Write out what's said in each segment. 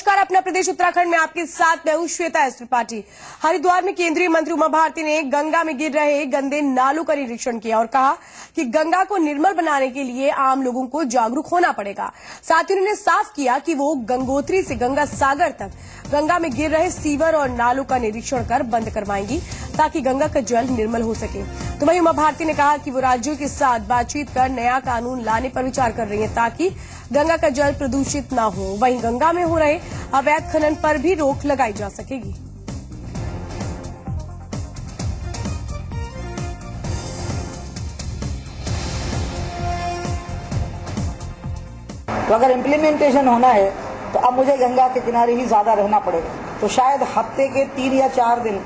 नमस्कार, अपना प्रदेश उत्तराखंड में आपके साथ मैं हूं श्वेता एस त्रिपाठी। हरिद्वार में केंद्रीय मंत्री उमा भारती ने गंगा में गिर रहे गंदे नालों का निरीक्षण किया और कहा कि गंगा को निर्मल बनाने के लिए आम लोगों को जागरूक होना पड़ेगा। साथ ही उन्होंने साफ किया कि वो गंगोत्री से गंगा सागर तक गंगा में गिर रहे सीवर और नालों का निरीक्षण कर बंद करवाएंगी ताकि गंगा का जल निर्मल हो सके। तो वहीं उमा भारती ने कहा कि वो राज्यों के साथ बातचीत कर नया कानून लाने पर विचार कर रही है ताकि गंगा का जल प्रदूषित न हो। वहीं गंगा में हो रहे अवैध खनन पर भी रोक लगाई जा सकेगी। तो अगर इम्प्लीमेंटेशन होना है तो अब मुझे गंगा के किनारे ही ज्यादा रहना पड़ेगा। तो शायद हफ्ते के 3 या 4 दिन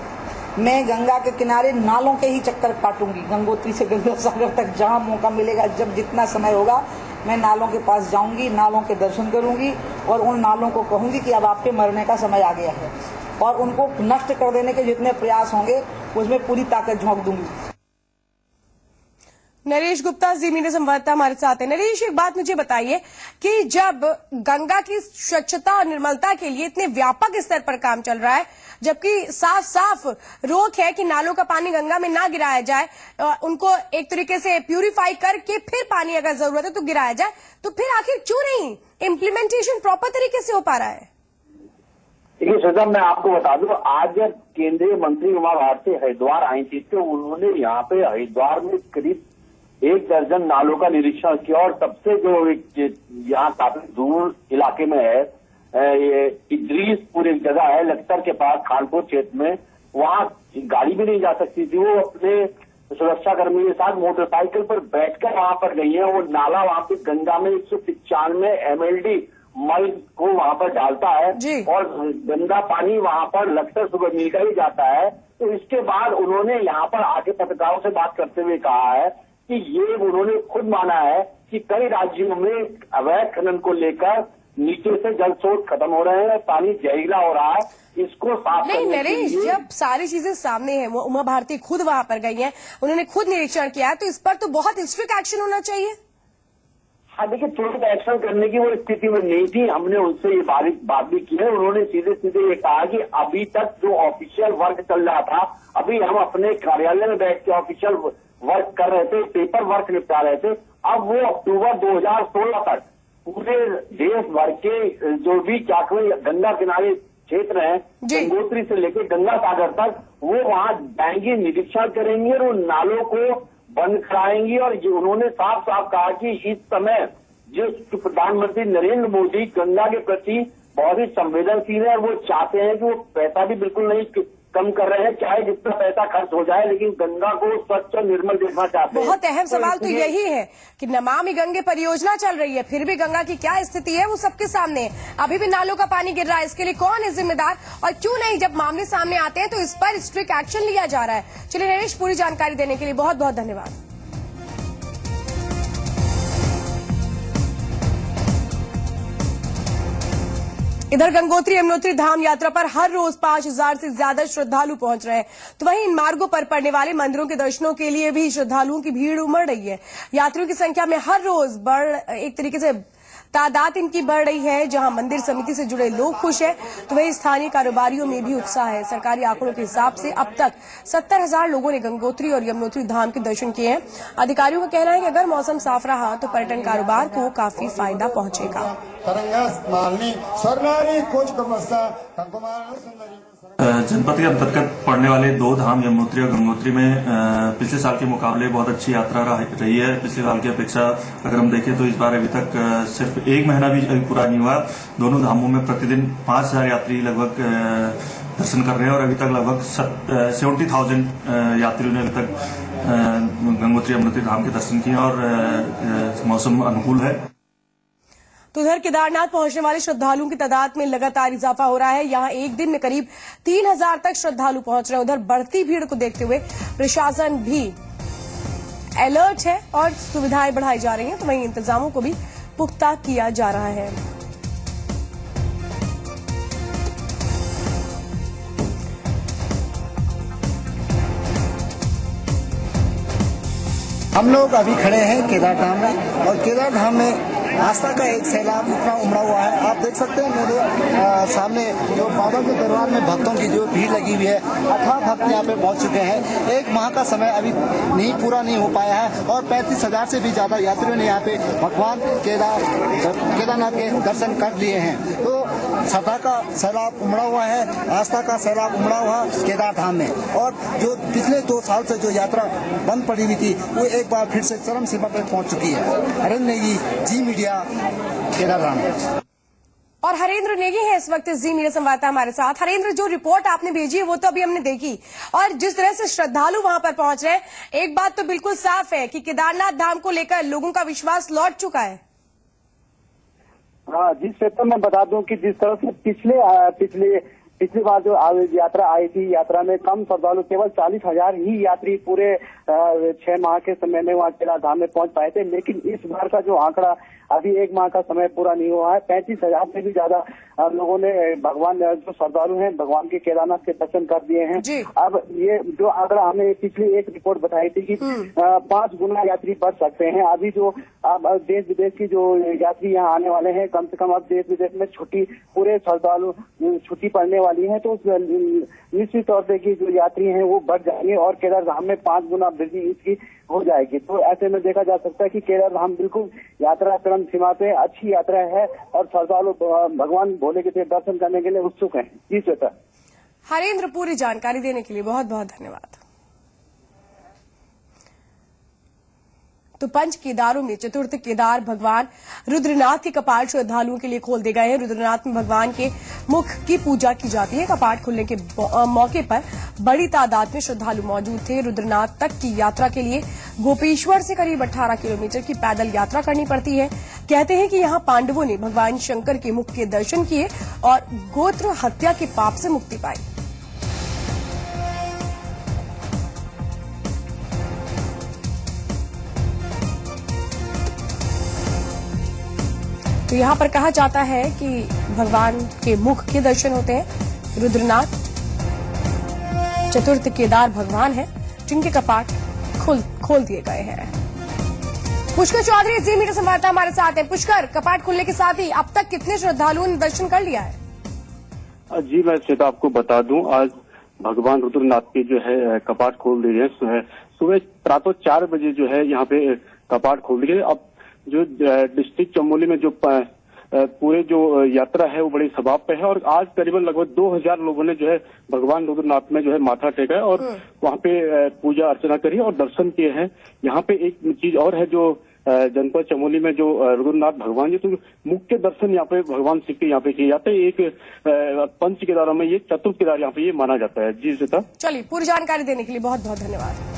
मैं गंगा के किनारे नालों के ही चक्कर काटूंगी, गंगोत्री से गंगा सागर तक जहां मौका मिलेगा, जब जितना समय होगा मैं नालों के पास जाऊंगी, नालों के दर्शन करूंगी और उन नालों को कहूंगी कि अब आपके मरने का समय आ गया है और उनको नष्ट कर देने के जितने प्रयास होंगे उसमें पूरी ताकत झोंक दूंगी। नरेश गुप्ता जी मीडिया संवाददाता हमारे साथ है। नरेश, एक बात मुझे बताइए कि जब गंगा की स्वच्छता और निर्मलता के लिए इतने व्यापक स्तर पर काम चल रहा है, जबकि साफ साफ रोक है कि नालों का पानी गंगा में ना गिराया जाए, उनको एक तरीके से प्यूरिफाई करके फिर पानी अगर जरूरत है तो गिराया जाए, तो फिर आखिर क्यों नहीं इम्प्लीमेंटेशन प्रॉपर तरीके से हो पा रहा है? देखिए श्वेता, मैं आपको बता दूं, आज जब केंद्रीय मंत्री उमा भारती हरिद्वार आई थी तो उन्होंने यहाँ पे हरिद्वार में करीब 1 दर्जन नालों का निरीक्षण किया और सबसे जो यहाँ काफी दूर इलाके में है, ये इद्रीसपुर एक जगह है लखतर के पास खानपुर क्षेत्र में, वहाँ गाड़ी भी नहीं जा सकती थी। वो अपने सुरक्षाकर्मी के साथ मोटरसाइकिल पर बैठकर वहां पर गई है। वो नाला वहां पे गंगा में 195 MLD मल को वहां पर डालता है और गंदा पानी वहां पर लखतर सुबह मिल कर ही जाता है। तो इसके बाद उन्होंने यहाँ पर आके पत्रकारों से बात करते हुए कहा है कि ये उन्होंने खुद माना है कि कई राज्यों में अवैध खनन को लेकर नीचे से जल स्रोत खत्म हो रहे हैं, पानी जहरीला हो रहा है, इसको साफ नहीं नरेश, जब सारी चीजें सामने हैं, वो उमा भारती खुद वहां पर गई हैं, उन्होंने खुद निरीक्षण किया है, तो इस पर तो बहुत स्ट्रिक्ट एक्शन होना चाहिए। हाँ देखिए, तुरंत एक्शन करने की वो स्थिति में नहीं थी। हमने उनसे ये बात भी की है। उन्होंने सीधे सीधे ये कहा कि अभी तक जो ऑफिशियल वर्क चल रहा था, अभी हम अपने कार्यालय में बैठ के ऑफिशियल वर्क कर रहे थे, पेपर वर्क निपटा रहे थे। अब वो अक्टूबर 2016 तक पूरे देश भर के जो भी चाकरी गंगा किनारे क्षेत्र हैं, गंगोत्री से लेकर गंगा सागर तक, वो वहां जाएंगे, निरीक्षण करेंगे और उन नालों को बंद कराएंगी। और उन्होंने साफ साफ कहा कि इस समय जो प्रधानमंत्री नरेंद्र मोदी गंगा के प्रति बहुत ही संवेदनशील है और वो चाहते हैं कि वो पैसा भी बिल्कुल नहीं कम कर रहे हैं, चाहे जितना पैसा खर्च हो जाए, लेकिन गंगा को स्वच्छ और निर्मल देखना चाहते हैं। बहुत अहम सवाल तो यही है कि नमामि गंगे परियोजना चल रही है, फिर भी गंगा की क्या स्थिति है वो सबके सामने है। अभी भी नालों का पानी गिर रहा है, इसके लिए कौन है जिम्मेदार और क्यों नहीं जब मामले सामने आते हैं तो इस पर स्ट्रिक्ट एक्शन लिया जा रहा है। चलिए नरेश, पूरी जानकारी देने के लिए बहुत बहुत धन्यवाद। इधर गंगोत्री यमुनोत्री धाम यात्रा पर हर रोज 5000 से ज्यादा श्रद्धालु पहुंच रहे हैं, तो वहीं इन मार्गों पर पड़ने वाले मंदिरों के दर्शनों के लिए भी श्रद्धालुओं की भीड़ उमड़ रही है। यात्रियों की संख्या में हर रोज एक तरीके से तादाद इनकी बढ़ रही है। जहां मंदिर समिति से जुड़े लोग खुश हैं, तो वहीं स्थानीय कारोबारियों में भी उत्साह है। सरकारी आंकड़ों के हिसाब से अब तक 70,000 लोगों ने गंगोत्री और यमुनोत्री धाम के दर्शन किए हैं। अधिकारियों का कहना है कि अगर मौसम साफ रहा तो पर्यटन कारोबार को काफी फायदा पहुंचेगा। जनपद के अंतर्गत पड़ने वाले 2 धाम यमुनोत्री और गंगोत्री में पिछले साल के मुकाबले बहुत अच्छी यात्रा रही है। पिछले साल की अपेक्षा अगर हम देखें तो इस बार अभी तक सिर्फ 1 महीना भी पूरा नहीं हुआ। दोनों धामों में प्रतिदिन 5000 यात्री लगभग दर्शन कर रहे हैं और अभी तक लगभग 70,000 यात्रियों ने अभी तक गंगोत्री यमुनोत्री धाम के दर्शन किए और मौसम अनुकूल है। तो उधर केदारनाथ पहुंचने वाले श्रद्धालुओं की तादाद में लगातार इजाफा हो रहा है। यहां एक दिन में करीब 3000 तक श्रद्धालु पहुंच रहे हैं। उधर बढ़ती भीड़ को देखते हुए प्रशासन भी अलर्ट है और सुविधाएं बढ़ाई जा रही हैं, तो वहीं इंतजामों को भी पुख्ता किया जा रहा है। हम लोग अभी खड़े हैं केदारधाम में और केदारधाम में आस्था का एक सैलाब इतना उमड़ा हुआ है। आप देख सकते हैं मेरे सामने जो बाबा के दरबार में भक्तों की जो भीड़ लगी हुई है, अथाह भक्त यहाँ पे पहुंच चुके हैं। 1 माह का समय अभी पूरा नहीं हो पाया है और 35,000 से भी ज्यादा यात्रियों ने यहाँ पे भगवान केदारनाथ के दर्शन कर लिए हैं। तो श्रद्धा का सैलाब उमड़ा हुआ है, आस्था का सैलाब उमड़ा हुआ केदार धाम में। और जो पिछले 2 साल से जो यात्रा बंद पड़ी हुई थी वो एक बार फिर से चरम सीमा पर पहुंच चुकी है। हरेंद्र नेगी, जी मीडिया, केदार धाम। और हरेंद्र नेगी है इस वक्त जी मीडिया संवाददाता हमारे साथ। हरेंद्र, जो रिपोर्ट आपने भेजी है वो तो अभी हमने देखी, और जिस तरह से श्रद्धालु वहां पर पहुंच रहे हैं, एक बात तो बिल्कुल साफ है कि केदारनाथ धाम को लेकर लोगों का विश्वास लौट चुका है। हाँ, जिस क्षेत्र में बता दूं कि जिस तरह से पिछली बार जो यात्रा आई थी, यात्रा में कम श्रद्धालु, केवल 40,000 ही यात्री पूरे 6 माह के समय में वहाँ केदार धाम में पहुंच पाए थे। लेकिन इस बार का जो आंकड़ा, अभी 1 माह का समय पूरा नहीं हुआ है, 35,000 से भी ज्यादा लोगों ने भगवान, जो श्रद्धालु हैं, भगवान के केदारनाथ के दर्शन कर दिए हैं। अब ये जो आंकड़ा हमें पिछली एक रिपोर्ट बताई थी कि 5 गुना यात्री बढ़ सकते हैं। अभी जो अब देश विदेश की जो यात्री यहाँ आने वाले हैं, कम से कम अब देश विदेश में पूरे श्रद्धालु छुट्टी पड़ने वाली है, तो निश्चित तौर पे की जो यात्री हैं वो बढ़ जाएंगे और केदार धाम में 5 गुना वृद्धि इसकी हो जाएगी। तो ऐसे में देखा जा सकता है कि केदार धाम बिल्कुल यात्रा चरम सीमा पे अच्छी यात्रा है और श्रद्धालु भगवान भोले के दर्शन करने के लिए उत्सुक हैं। जी श्वेता। हरेंद्र, पूरी जानकारी देने के लिए बहुत बहुत धन्यवाद। तो पंच केदारों में चतुर्थ केदार भगवान रुद्रनाथ के कपाट श्रद्धालुओं के लिए खोल दिए गए हैं। रुद्रनाथ में भगवान के मुख की पूजा की जाती है। कपाट खुलने के मौके पर बड़ी तादाद में श्रद्धालु मौजूद थे। रुद्रनाथ तक की यात्रा के लिए गोपेश्वर से करीब 18 किलोमीटर की पैदल यात्रा करनी पड़ती है। कहते हैं कि यहाँ पांडवों ने भगवान शंकर के मुख के दर्शन किए और गोत्र हत्या के पाप से मुक्ति पाई। तो यहाँ पर कहा जाता है कि भगवान के मुख के दर्शन होते हैं। रुद्रनाथ चतुर्थ केदार भगवान है जिनके कपाट खोल दिए गए हैं। पुष्कर चौधरी जी मीडिया संवाददाता हमारे साथ हैं। पुष्कर, कपाट खुलने के साथ ही अब तक कितने श्रद्धालुओं ने दर्शन कर लिया है? जी, मैं श्वेता आपको बता दूं, आज भगवान रुद्रनाथ के जो है कपाट खोल दिए हैं। सुबह प्रातः 4 बजे जो है यहाँ पे कपाट खोल दिए। अब जो डिस्ट्रिक्ट चमोली में जो पूरे जो यात्रा है वो बड़ी सबाब पे है और आज करीबन लगभग 2000 लोगों ने जो है भगवान रुद्रनाथ में जो है माथा टेका है और वहाँ पे पूजा अर्चना करी और दर्शन किए हैं। यहाँ पे एक चीज और है, जो जनपद चमोली में जो रुद्रनाथ भगवान जी, तो मुख्य दर्शन यहाँ पे भगवान शिव के यहाँ पे किए जाते हैं। एक पंच केदारों में ये चतुर्थ केदार यहाँ पे ये माना जाता है। जी सीता। चलिए, पूरी जानकारी देने के लिए बहुत बहुत धन्यवाद।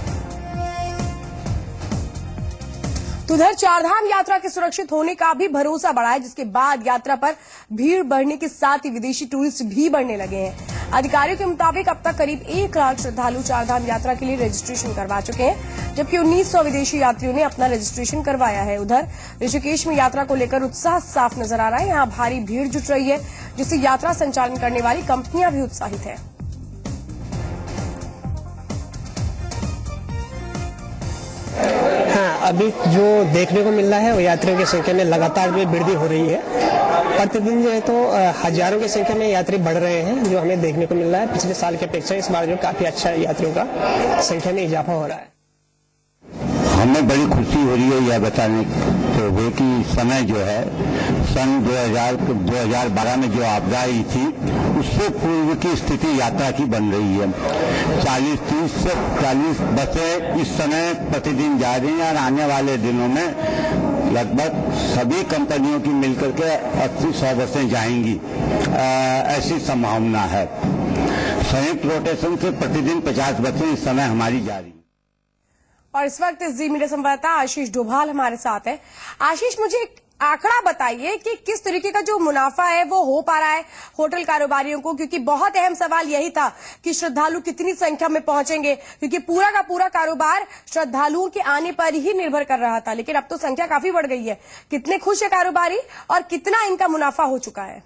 तो उधर चारधाम यात्रा के सुरक्षित होने का भी भरोसा बढ़ा है, जिसके बाद यात्रा पर भीड़ बढ़ने के साथ ही विदेशी टूरिस्ट भी बढ़ने लगे हैं। अधिकारियों के मुताबिक अब तक करीब 1 लाख श्रद्धालु चारधाम यात्रा के लिए रजिस्ट्रेशन करवा चुके हैं, जबकि 1900 विदेशी यात्रियों ने अपना रजिस्ट्रेशन करवाया है। उधर ऋषिकेश में यात्रा को लेकर उत्साह साफ नजर आ रहा है। यहाँ भारी भीड़ जुट रही है, जिससे यात्रा संचालन करने वाली कंपनियां भी उत्साहित है। हाँ, अभी जो देखने को मिल रहा है वो यात्रियों की संख्या में लगातार भी वृद्धि हो रही है। प्रतिदिन जो है तो हजारों की संख्या में यात्री बढ़ रहे हैं, जो हमें देखने को मिल रहा है। पिछले साल की अपेक्षा इस बार जो काफी अच्छा यात्रियों का संख्या में इजाफा हो रहा है। हमें बड़ी खुशी हो रही है यह बताने हुए कि समय जो है सन 2012 में जो आपदा आई थी उससे पूर्व की स्थिति यात्रा की बन रही है। 30 से 40 बसें इस समय प्रतिदिन जा रही हैं और आने वाले दिनों में लगभग सभी कंपनियों की मिलकर के 80-100 बसें जाएंगी, ऐसी संभावना है। संयुक्त रोटेशन से प्रतिदिन 50 बसें इस समय हमारी जा रही है। और इस वक्त जी मीडिया संवाददाता आशीष डोभाल हमारे साथ है। आशीष, मुझे एक आंकड़ा बताइए कि किस तरीके का जो मुनाफा है वो हो पा रहा है होटल कारोबारियों को, क्योंकि बहुत अहम सवाल यही था कि श्रद्धालु कितनी संख्या में पहुंचेंगे, क्योंकि पूरा का पूरा कारोबार श्रद्धालुओं के आने पर ही निर्भर कर रहा था। लेकिन अब तो संख्या काफी बढ़ गई है। कितने खुश है कारोबारी और कितना इनका मुनाफा हो चुका है?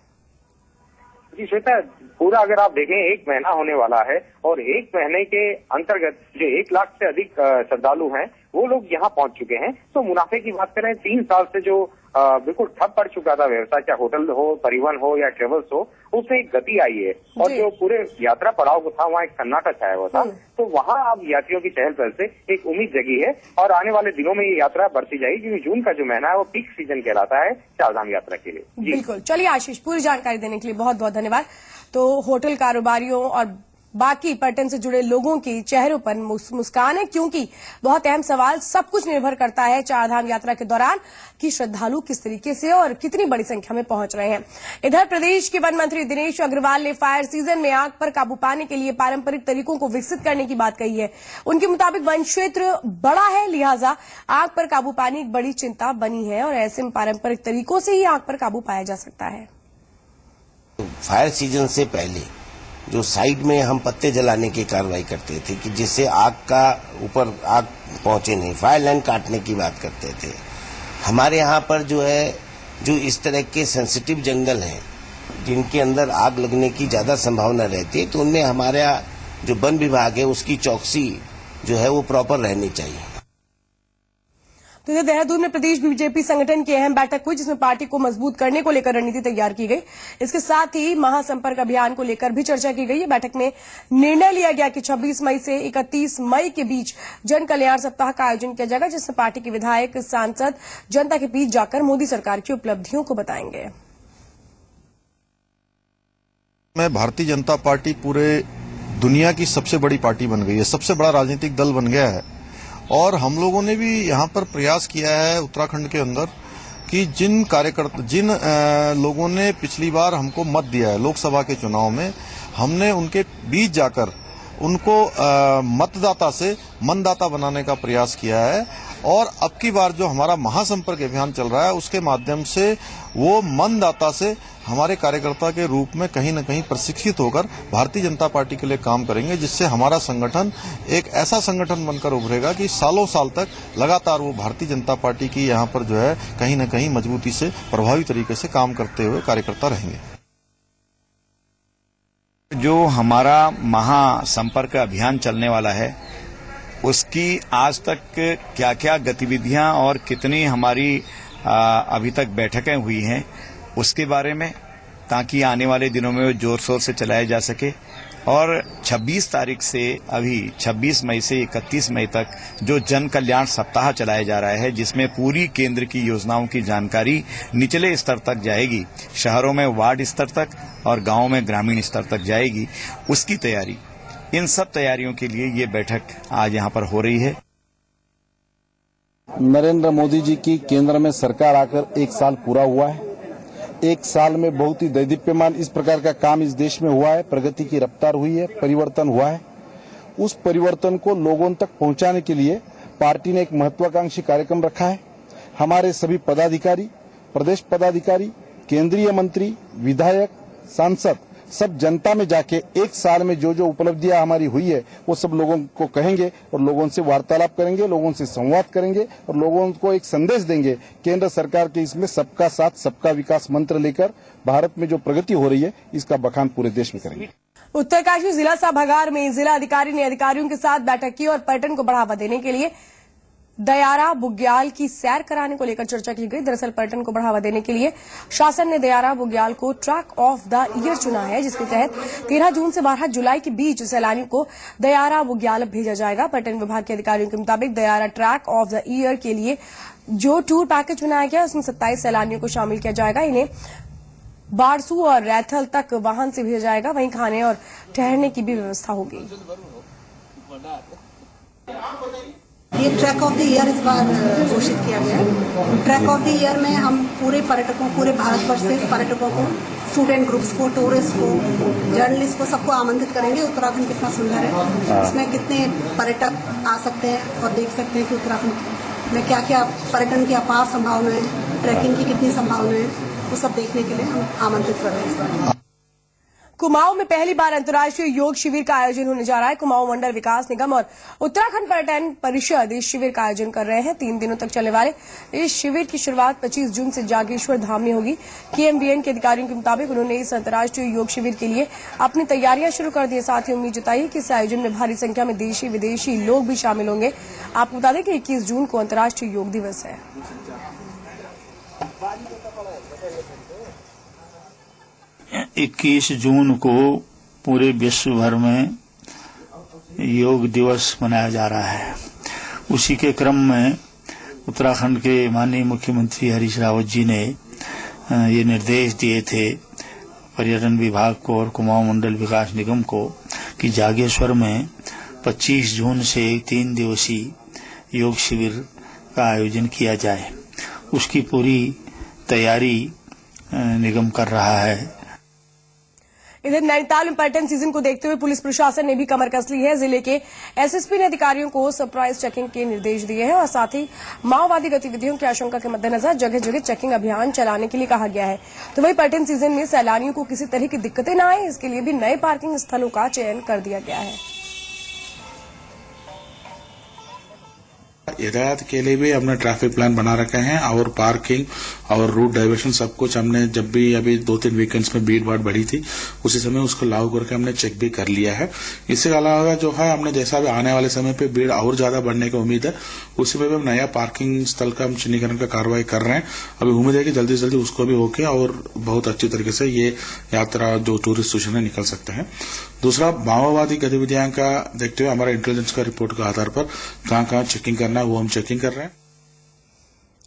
जी श्वेता, पूरा अगर आप देखें 1 महीना होने वाला है और एक महीने के अंतर्गत जो 1 लाख से अधिक श्रद्धालु हैं वो लोग यहाँ पहुंच चुके हैं। तो मुनाफे की बात करें, 3 साल से जो बिल्कुल ठप पड़ चुका था व्यवसाय, चाहे होटल हो, परिवहन हो या ट्रेवल्स हो, उसमें एक गति आई है और जो पूरे यात्रा पड़ाव था वहाँ एक सन्नाटा छाया हुआ था। तो वहाँ अब यात्रियों की चहल पहल से एक उम्मीद जगी है और आने वाले दिनों में ये यात्रा बढ़ती जाएगी, क्योंकि जून का जो महीना है वो पीक सीजन कहलाता है चारधाम यात्रा के लिए। बिल्कुल। चलिए आशीष, पूरी जानकारी देने के लिए बहुत बहुत धन्यवाद। तो होटल कारोबारियों और बाकी पर्यटन से जुड़े लोगों के चेहरों पर मुस्कान है, क्योंकि बहुत अहम सवाल सब कुछ निर्भर करता है चारधाम यात्रा के दौरान कि श्रद्धालु किस तरीके से और कितनी बड़ी संख्या में पहुंच रहे हैं। इधर प्रदेश के वन मंत्री दिनेश अग्रवाल ने फायर सीजन में आग पर काबू पाने के लिए पारंपरिक तरीकों को विकसित करने की बात कही है। उनके मुताबिक वन क्षेत्र बड़ा है, लिहाजा आग पर काबू पानी एक बड़ी चिंता बनी है और ऐसे में पारंपरिक तरीकों से ही आग पर काबू पाया जा सकता है। फायर सीजन से पहले जो साइड में हम पत्ते जलाने की कार्रवाई करते थे कि जिससे आग का ऊपर आग पहुंचे नहीं, फायर लाइन काटने की बात करते थे। हमारे यहाँ पर जो है जो इस तरह के सेंसिटिव जंगल हैं जिनके अंदर आग लगने की ज्यादा संभावना रहती है, तो उनमें हमारा जो वन विभाग है उसकी चौकसी जो है वो प्रॉपर रहनी चाहिए। तो इधर देहरादून में प्रदेश बीजेपी संगठन की अहम बैठक हुई, जिसमें पार्टी को मजबूत करने को लेकर रणनीति तैयार की गई। इसके साथ ही महासंपर्क अभियान को लेकर भी चर्चा की गई। बैठक में निर्णय लिया गया कि 26 मई से 31 मई के बीच जन कल्याण सप्ताह का आयोजन किया जाएगा, जिसमें पार्टी के विधायक, सांसद जनता के बीच जाकर मोदी सरकार की उपलब्धियों को बताएंगे। भारतीय जनता पार्टी पूरे दुनिया की सबसे बड़ी पार्टी बन गई है, सबसे बड़ा राजनीतिक दल बन गया है। और हम लोगों ने भी यहाँ पर प्रयास किया है उत्तराखंड के अंदर कि जिन लोगों ने पिछली बार हमको मत दिया है लोकसभा के चुनाव में, हमने उनके बीच जाकर उनको मतदाता से मनदाता बनाने का प्रयास किया है। और अब की बार जो हमारा महासंपर्क अभियान चल रहा है उसके माध्यम से वो मनदाता से हमारे कार्यकर्ता के रूप में कहीं न कहीं प्रशिक्षित होकर भारतीय जनता पार्टी के लिए काम करेंगे, जिससे हमारा संगठन एक ऐसा संगठन बनकर उभरेगा कि सालों साल तक लगातार वो भारतीय जनता पार्टी की यहाँ पर जो है कहीं न कहीं मजबूती से प्रभावी तरीके से काम करते हुए कार्यकर्ता रहेंगे। जो हमारा महासंपर्क अभियान चलने वाला है उसकी आज तक क्या क्या गतिविधियां और कितनी हमारी अभी तक बैठकें हुई हैं उसके बारे में, ताकि आने वाले दिनों में वो जोर शोर से चलाया जा सके। और 26 तारीख से अभी 26 मई से 31 मई तक जो जन कल्याण सप्ताह चलाया जा रहा है, जिसमें पूरी केंद्र की योजनाओं की जानकारी निचले स्तर तक जाएगी, शहरों में वार्ड स्तर तक और गांवों में ग्रामीण स्तर तक जाएगी, उसकी तैयारी, इन सब तैयारियों के लिए ये बैठक आज यहाँ पर हो रही है। नरेंद्र मोदी जी की केंद्र में सरकार आकर 1 साल पूरा हुआ है। 1 साल में बहुत ही दैदीप्यमान इस प्रकार का काम इस देश में हुआ है, प्रगति की रफ्तार हुई है, परिवर्तन हुआ है। उस परिवर्तन को लोगों तक पहुंचाने के लिए पार्टी ने एक महत्वाकांक्षी कार्यक्रम रखा है। हमारे सभी पदाधिकारी, प्रदेश पदाधिकारी, केंद्रीय मंत्री, विधायक, सांसद सब जनता में जाके 1 साल में जो जो उपलब्धियां हमारी हुई है वो सब लोगों को कहेंगे और लोगों से वार्तालाप करेंगे, लोगों से संवाद करेंगे और लोगों को एक संदेश देंगे। केंद्र सरकार के इसमें सबका साथ सबका विकास मंत्र लेकर भारत में जो प्रगति हो रही है इसका बखान पूरे देश में करेंगे। उत्तरकाशी जिला सभागार में जिला अधिकारी ने अधिकारियों के साथ बैठक की और पर्यटन को बढ़ावा देने के लिए दयारा बुग्याल की सैर कराने को लेकर चर्चा की गई। दरअसल पर्यटन को बढ़ावा देने के लिए शासन ने दयारा बुग्याल को ट्रैक ऑफ द ईयर चुना है, जिसके तहत 13 जून से 12 जुलाई के बीच सैलानियों को दयारा बुग्याल भेजा जाएगा। पर्यटन विभाग के अधिकारियों के मुताबिक Dayara track of the year के लिए जो टूर पैकेज बनाया गया उसमें 27 सैलानियों को शामिल किया जाएगा। इन्हें बारसू और रैथल तक वाहन से भेजा जाएगा, वहीं खाने और ठहरने की भी व्यवस्था होगी। ये ट्रैक ऑफ द ईयर इस बार घोषित किया गया है। ट्रैक ऑफ द ईयर में हम पूरे पर्यटकों, पूरे भारतवर्ष से पर्यटकों को, स्टूडेंट ग्रुप्स को, टूरिस्ट को, जर्नलिस्ट को, सबको आमंत्रित करेंगे। उत्तराखंड कितना सुंदर है, इसमें कितने पर्यटक आ सकते हैं और देख सकते हैं कि उत्तराखंड में क्या क्या पर्यटन की अपार संभावनाएं, ट्रैकिंग की कितनी संभावनाएं, वो सब देखने के लिए हम आमंत्रित कर रहे हैं इस बार। कुमाऊं में पहली बार अंतर्राष्ट्रीय योग शिविर का आयोजन होने जा रहा है। कुमाऊं मंडल विकास निगम और उत्तराखंड पर्यटन परिषद इस शिविर का आयोजन कर रहे हैं। 3 दिनों तक चलने वाले इस शिविर की शुरुआत 25 जून से जागेश्वर धाम में होगी। KMVN के अधिकारियों के मुताबिक उन्होंने इस अंतर्राष्ट्रीय योग शिविर के लिए अपनी तैयारियां शुरू कर दी। साथ ही उम्मीद जताई कि इस आयोजन में भारी संख्या में देशी विदेशी लोग भी शामिल होंगे। आपको बता दें कि 21 जून को अंतर्राष्ट्रीय योग दिवस है। 21 जून को पूरे विश्व भर में योग दिवस मनाया जा रहा है। उसी के क्रम में उत्तराखंड के माननीय मुख्यमंत्री हरीश रावत जी ने ये निर्देश दिए थे पर्यटन विभाग को और कुमाऊं मंडल विकास निगम को कि जागेश्वर में 25 जून से 3 दिवसीय योग शिविर का आयोजन किया जाए। उसकी पूरी तैयारी निगम कर रहा है। इधर नैनीताल में पर्यटन सीजन को देखते हुए पुलिस प्रशासन ने भी कमर कस ली है। जिले के SSP ने अधिकारियों को सरप्राइज चेकिंग के निर्देश दिए हैं और साथ ही माओवादी गतिविधियों की आशंका के मद्देनजर जगह जगह चेकिंग अभियान चलाने के लिए कहा गया है। तो वही पर्यटन सीजन में सैलानियों को किसी तरह की दिक्कतें न आए, इसके लिए भी नए पार्किंग स्थलों का चयन कर दिया गया है। यातायात के लिए भी हमने ट्रैफिक प्लान बना रखे हैं और पार्किंग और रूट डाइवर्शन सब कुछ हमने जब भी अभी 2-3 वीकेंड्स में भीड़ भाड़ बढ़ी थी उसी समय उसको लागू करके हमने चेक भी कर लिया है। इसके अलावा जो है हमने जैसा भी आने वाले समय पे भीड़ और ज्यादा बढ़ने की उम्मीद है उसी में भी हम नया पार्किंग स्थल का हम चिन्हीकरण का कार्रवाई कर रहे हैं। अभी उम्मीद है कि जल्दी से जल्दी उसको भी होके और बहुत अच्छी तरीके से ये यात्रा जो टूरिस्ट स्टेशन है निकल सकते हैं। दूसरा, माओवादी गतिविधियां का देखते हुए हमारा इंटेलिजेंस का रिपोर्ट के आधार पर कहां चेकिंग करना है वो हम चेकिंग कर रहे हैं।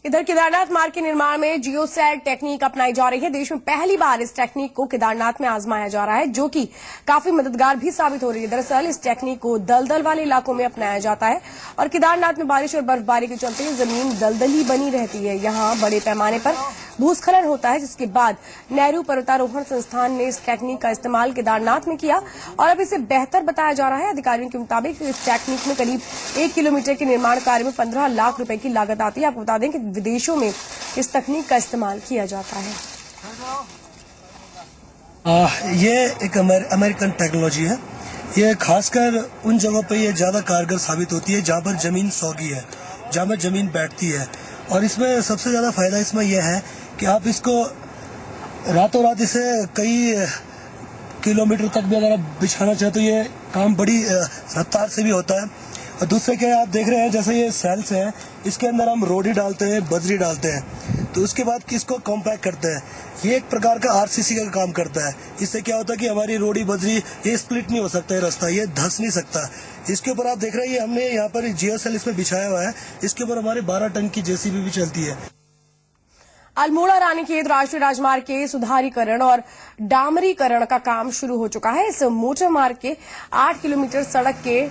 इधर केदारनाथ मार्ग के निर्माण में जियोसैट टेक्निक अपनाई जा रही है। देश में पहली बार इस टेक्निक को केदारनाथ में आजमाया जा रहा है, जो कि काफी मददगार भी साबित हो रही है। दरअसल इस टेक्निक को दलदल वाले इलाकों में अपनाया जाता है और केदारनाथ में बारिश और बर्फबारी के चलते जमीन दलदली बनी रहती है। यहाँ बड़े पैमाने पर भूस्खलन होता है, जिसके बाद नेहरू पर्वतारोहण संस्थान ने इस टेक्निक का इस्तेमाल केदारनाथ में किया और अब इसे बेहतर बताया जा रहा है। अधिकारियों के मुताबिक इस टेक्निक में करीब 1 किलोमीटर के निर्माण कार्य में 15 लाख रुपए की लागत आती है। आपको बता दें कि विदेशों में इस तकनीक का इस्तेमाल किया जाता है। ये एक अमेरिकन टेक्नोलॉजी है। ये खासकर उन जगहों पे ये ज्यादा कारगर साबित होती है जहाँ पर जमीन सौगी है, जहाँ पर जमीन बैठती है। और इसमें सबसे ज्यादा फायदा इसमें यह है कि आप इसको रातों रात इसे कई किलोमीटर तक भी अगर आप बिछाना चाहे तो ये काम बड़ी रफ्तार से भी होता है। और दूसरे क्या आप देख रहे हैं जैसे ये सेल्स हैं, इसके अंदर हम रोडी डालते हैं, बजरी डालते हैं, तो उसके बाद किसको कॉम्पैक्ट करते हैं। ये एक प्रकार का RCC का काम करता है। इससे क्या होता है कि हमारी रोडी बजरी ये स्प्लिट नहीं हो सकता है, रास्ता ये धंस नहीं सकता। इसके ऊपर आप देख रहे हैं हमने यहाँ पर जियोसेल इसमें बिछाया हुआ है। इसके ऊपर हमारे 12 टन की JCB भी चलती है। अल्मोड़ा रानीखेत राष्ट्रीय राजमार्ग के सुधारीकरण और डामरीकरण का काम शुरू हो चुका है। इस मोटर मार्ग के 8 किलोमीटर सड़क के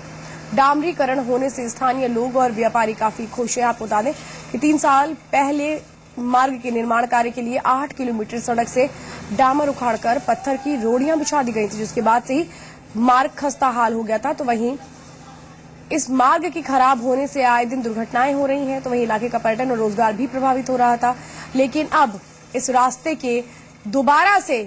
डामरीकरण होने से स्थानीय लोग और व्यापारी काफी खुश हैं। आपको बता दें कि 3 साल पहले मार्ग के निर्माण कार्य के लिए 8 किलोमीटर सड़क से डामर उखाड़कर पत्थर की रोडियां बिछा दी गई थी, जिसके बाद से ही मार्ग खस्ता हाल हो गया था। तो वहीं इस मार्ग के खराब होने से आए दिन दुर्घटनाएं हो रही हैं, तो वहीं इलाके का पर्यटन और रोजगार भी प्रभावित हो रहा था। लेकिन अब इस रास्ते के दोबारा से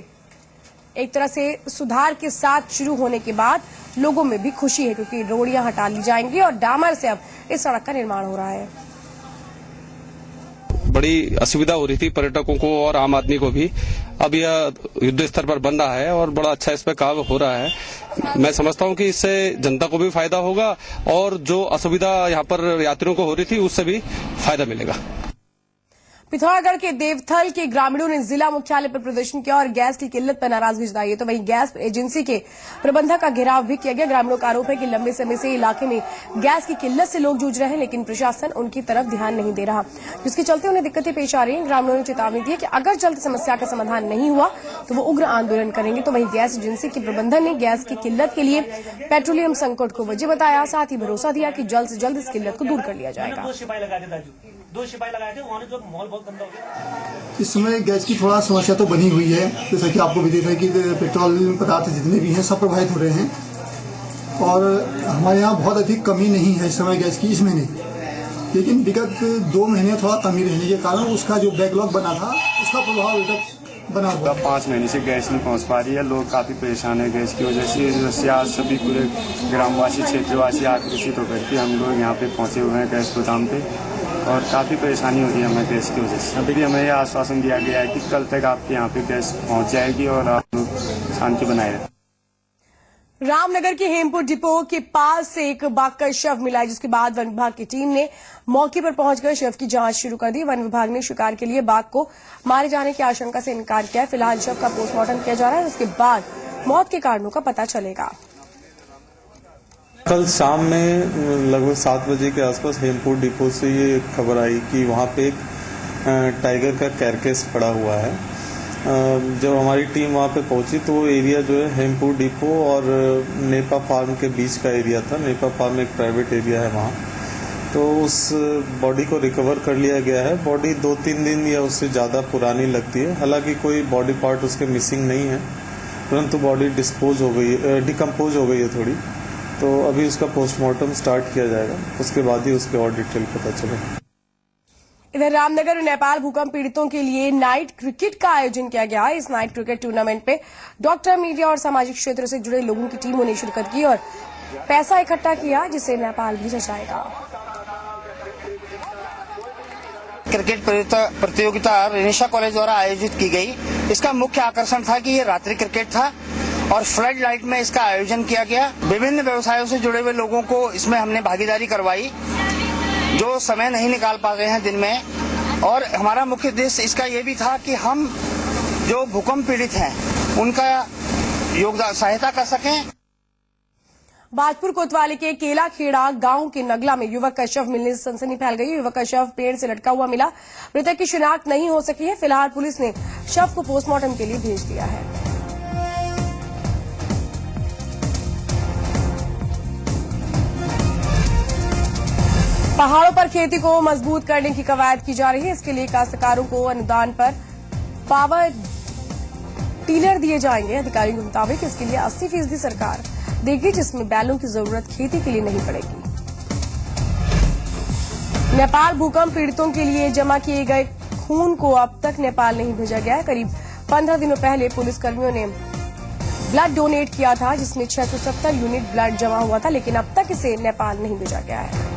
एक तरह से सुधार के साथ शुरू होने के बाद लोगों में भी खुशी है, क्योंकि रोडियां हटा ली जाएंगी और डामर से अब इस सड़क का निर्माण हो रहा है। बड़ी असुविधा हो रही थी पर्यटकों को और आम आदमी को भी। अब यह युद्ध स्तर पर बन रहा है और बड़ा अच्छा इस पर काम हो रहा है। मैं समझता हूं कि इससे जनता को भी फायदा होगा और जो असुविधा यहाँ पर यात्रियों को हो रही थी उससे भी फायदा मिलेगा। पिथौरागढ़ के देवथल के ग्रामीणों ने जिला मुख्यालय पर प्रदर्शन किया और गैस की किल्लत पर नाराजगी जताई है। तो वहीं गैस एजेंसी के प्रबंधक का घेराव भी किया गया। ग्रामीणों का आरोप है कि लंबे समय से इलाके में गैस की किल्लत से लोग जूझ रहे हैं, लेकिन प्रशासन उनकी तरफ ध्यान नहीं दे रहा, जिसके चलते उन्हें दिक्कतें पेश आ रही हैं। ग्रामीणों ने चेतावनी दी है कि अगर जल्द समस्या का समाधान नहीं हुआ तो वो उग्र आंदोलन करेंगे। तो वहीं गैस एजेंसी के प्रबंधक ने गैस की किल्लत के लिए पेट्रोलियम संकट को वजह बताया, साथ ही भरोसा दिया कि जल्द से जल्द इस किल्लत को दूर कर लिया जाएगा। 2 सिपाही लगाए थे, वहाँ जो माहौल बहुत गंदा हो गया। इस समय गैस की थोड़ा समस्या तो बनी हुई है, जैसा कि आपको भी देख रहे हैं कि पेट्रोल पदार्थ जितने भी हैं सब प्रभावित हो रहे हैं और हमारे यहाँ बहुत अधिक कमी नहीं है इस समय गैस की इस महीने। लेकिन विगत 2 महीने थोड़ा कमी रहने के कारण उसका जो बैकलॉग बना था उसका प्रभाव बना हुआ है। 5 महीने से गैस नहीं पहुंच पा रही है, लोग काफी परेशान है गैस की वजह से। इस वजह से आज सभी पूरे ग्रामवासी क्षेत्रवासी आकर्षित होकर के हम लोग यहाँ पे पहुंचे हुए हैं गैस गोदाम पे, और काफी परेशानी हो रही है हमें गैस की वजह से। अभी हमें यह आश्वासन दिया गया है कि कल तक आपके यहाँ पे गैस पहुँच जाएगी और आप लोग शांति बनाए रखें। रामनगर के हेमपुर डिपो के पास से एक बाघ का शव मिला है, जिसके बाद वन विभाग की टीम ने मौके पर पहुंचकर शव की जांच शुरू कर दी। वन विभाग ने शिकार के लिए बाघ को मारे जाने की आशंका से इनकार किया है। फिलहाल शव का पोस्टमार्टम किया जा रहा है, उसके बाद मौत के कारणों का पता चलेगा। कल शाम में लगभग 7 बजे के आसपास हेमपुर डिपो से ये खबर आई कि वहाँ पे एक टाइगर का कैरकेस पड़ा हुआ है। जब हमारी टीम वहाँ पे पहुंची तो वो एरिया जो है हेमपुर डिपो और नेपा फार्म के बीच का एरिया था। नेपा फार्म एक प्राइवेट एरिया है वहाँ, तो उस बॉडी को रिकवर कर लिया गया है। बॉडी 2-3 दिन या उससे ज़्यादा पुरानी लगती है, हालांकि कोई बॉडी पार्ट उसके मिसिंग नहीं है, परंतु बॉडी डिस्पोज हो गई है, डिकम्पोज हो गई है थोड़ी। तो अभी उसका पोस्टमार्टम स्टार्ट किया जाएगा, उसके बाद ही उसके और डिटेल पता चलेगा। इधर रामनगर और नेपाल भूकंप पीड़ितों के लिए नाइट क्रिकेट का आयोजन किया गया है। इस नाइट क्रिकेट टूर्नामेंट में डॉक्टर, मीडिया और सामाजिक क्षेत्र से जुड़े लोगों की टीमों ने शिरकत की और पैसा इकट्ठा किया, जिसे नेपाल भेजा जाएगा। क्रिकेट प्रतियोगिता रेनिशा कॉलेज द्वारा आयोजित की गई। इसका मुख्य आकर्षण था कि ये रात्रि क्रिकेट था और फ्लड लाइट में इसका आयोजन किया गया। विभिन्न व्यवसायों से जुड़े हुए लोगों को इसमें हमने भागीदारी करवाई, जो समय नहीं निकाल पा रहे हैं दिन में। और हमारा मुख्य उद्देश्य इसका ये भी था कि हम जो भूकंप पीड़ित हैं उनका योगदान सहायता कर सकें। बाजपुर कोतवाली के केला खेड़ा गांव के नगला में युवक का शव मिलने से सनसनी फैल गई। युवक का शव पेड़ से लटका हुआ मिला। मृतक की शिनाख्त नहीं हो सकी है। फिलहाल पुलिस ने शव को पोस्टमार्टम के लिए भेज दिया है। पहाड़ों पर खेती को मजबूत करने की कवायद की जा रही है। इसके लिए काश्तकारों को अनुदान पर पावर टीलर दिए जाएंगे। अधिकारियों के मुताबिक इसके लिए 80% सरकार देगी, जिसमें बैलों की जरूरत खेती के लिए नहीं पड़ेगी। नेपाल भूकंप पीड़ितों के लिए जमा किए गए खून को अब तक नेपाल नहीं भेजा गया है। करीब 15 दिनों पहले पुलिसकर्मियों ने ब्लड डोनेट किया था, जिसमें 670 यूनिट ब्लड जमा हुआ था, लेकिन अब तक इसे नेपाल नहीं भेजा गया है।